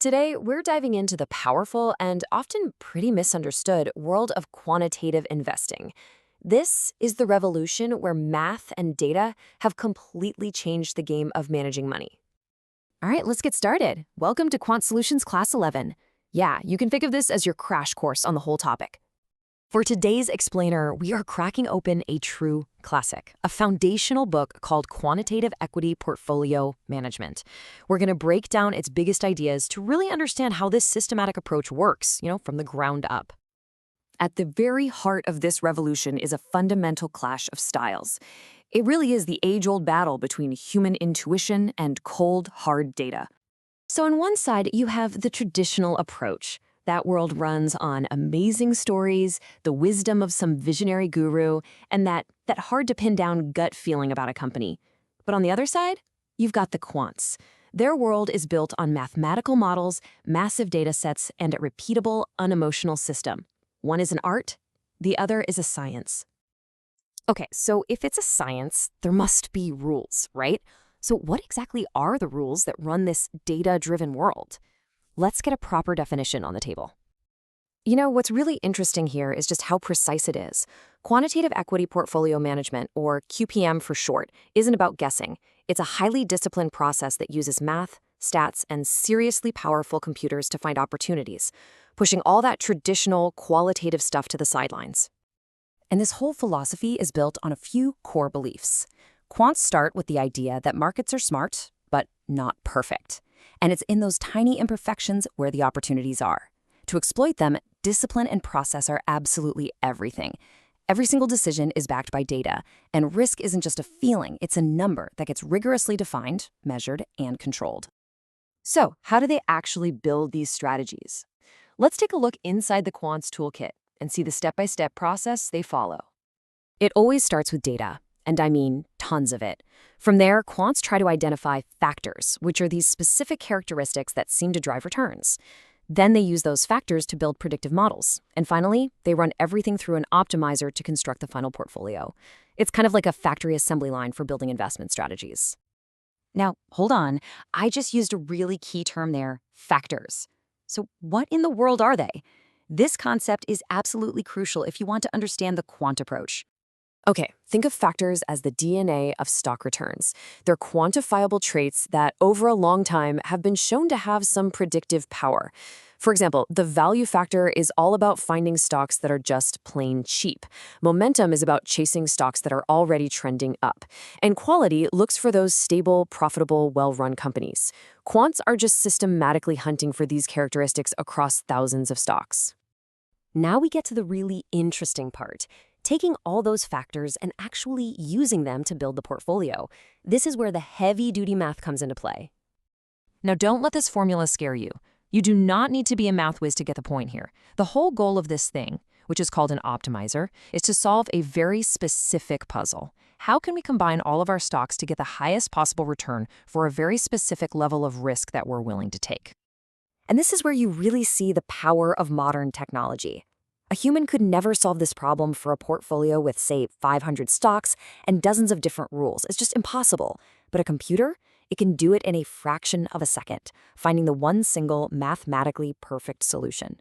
Today, we're diving into the powerful and often pretty misunderstood world of quantitative investing. This is the revolution where math and data have completely changed the game of managing money. All right, let's get started. Welcome to Quant Solutions Class 11. Yeah, you can think of this as your crash course on the whole topic. For today's explainer, we are cracking open a true classic, a foundational book called Quantitative Equity Portfolio Management. We're going to break down its biggest ideas to really understand how this systematic approach works, from the ground up. At the very heart of this revolution is a fundamental clash of styles. It really is the age-old battle between human intuition and cold, hard data. So on one side, you have the traditional approach. That world runs on amazing stories, the wisdom of some visionary guru, and that hard-to-pin-down gut feeling about a company. But on the other side, you've got the quants. Their world is built on mathematical models, massive data sets, and a repeatable, unemotional system. One is an art, the other is a science. Okay, so if it's a science, there must be rules, right? So what exactly are the rules that run this data-driven world? Let's get a proper definition on the table. What's really interesting here is just how precise it is. Quantitative Equity Portfolio Management, or QPM for short, isn't about guessing. It's a highly disciplined process that uses math, stats, and seriously powerful computers to find opportunities, pushing all that traditional qualitative stuff to the sidelines. And this whole philosophy is built on a few core beliefs. Quants start with the idea that markets are smart, but not perfect. And it's in those tiny imperfections where the opportunities are. To exploit them, discipline and process are absolutely everything. Every single decision is backed by data, and risk isn't just a feeling, it's a number that gets rigorously defined, measured, and controlled. So, how do they actually build these strategies? Let's take a look inside the quant's toolkit and see the step-by-step process they follow. It always starts with data. And I mean tons of it. From there, quants try to identify factors, which are these specific characteristics that seem to drive returns. Then they use those factors to build predictive models. And finally, they run everything through an optimizer to construct the final portfolio. It's kind of like a factory assembly line for building investment strategies. Now, hold on. I just used a really key term there, factors. So what in the world are they? This concept is absolutely crucial if you want to understand the quant approach. Okay, think of factors as the DNA of stock returns. They're quantifiable traits that, over a long time, have been shown to have some predictive power. For example, the value factor is all about finding stocks that are just plain cheap. Momentum is about chasing stocks that are already trending up. And quality looks for those stable, profitable, well-run companies. Quants are just systematically hunting for these characteristics across thousands of stocks. Now we get to the really interesting part. Taking all those factors and actually using them to build the portfolio. This is where the heavy-duty math comes into play. Now, don't let this formula scare you. You do not need to be a math whiz to get the point here. The whole goal of this thing, which is called an optimizer, is to solve a very specific puzzle. How can we combine all of our stocks to get the highest possible return for a very specific level of risk that we're willing to take? And this is where you really see the power of modern technology. A human could never solve this problem for a portfolio with, say, 500 stocks and dozens of different rules. It's just impossible. But a computer, it can do it in a fraction of a second, finding the one single mathematically perfect solution.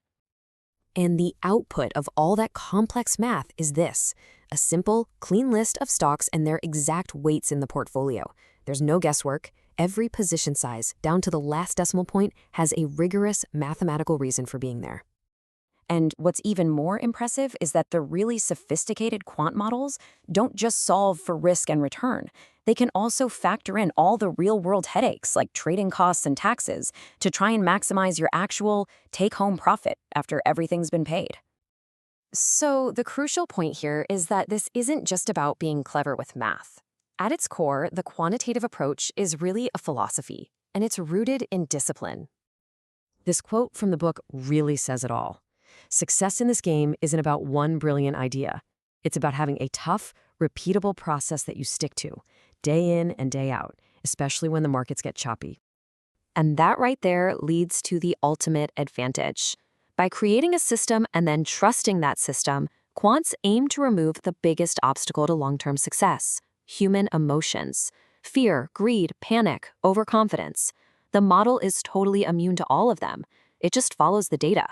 And the output of all that complex math is this: a simple, clean list of stocks and their exact weights in the portfolio. There's no guesswork. Every position size, down to the last decimal point, has a rigorous mathematical reason for being there. And what's even more impressive is that the really sophisticated quant models don't just solve for risk and return. They can also factor in all the real-world headaches like trading costs and taxes to try and maximize your actual take-home profit after everything's been paid. So the crucial point here is that this isn't just about being clever with math. At its core, the quantitative approach is really a philosophy, and it's rooted in discipline. This quote from the book really says it all. Success in this game isn't about one brilliant idea. It's about having a tough, repeatable process that you stick to, day in and day out, especially when the markets get choppy. And that right there leads to the ultimate advantage. By creating a system and then trusting that system, quants aim to remove the biggest obstacle to long-term success: human emotions. Fear, greed, panic, overconfidence. The model is totally immune to all of them. It just follows the data.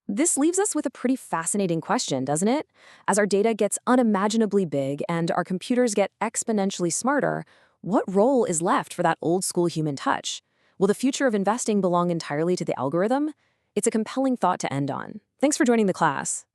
This leaves us with a pretty fascinating question, doesn't it? As our data gets unimaginably big and our computers get exponentially smarter, what role is left for that old school human touch? Will the future of investing belong entirely to the algorithm? It's a compelling thought to end on. Thanks for joining the class.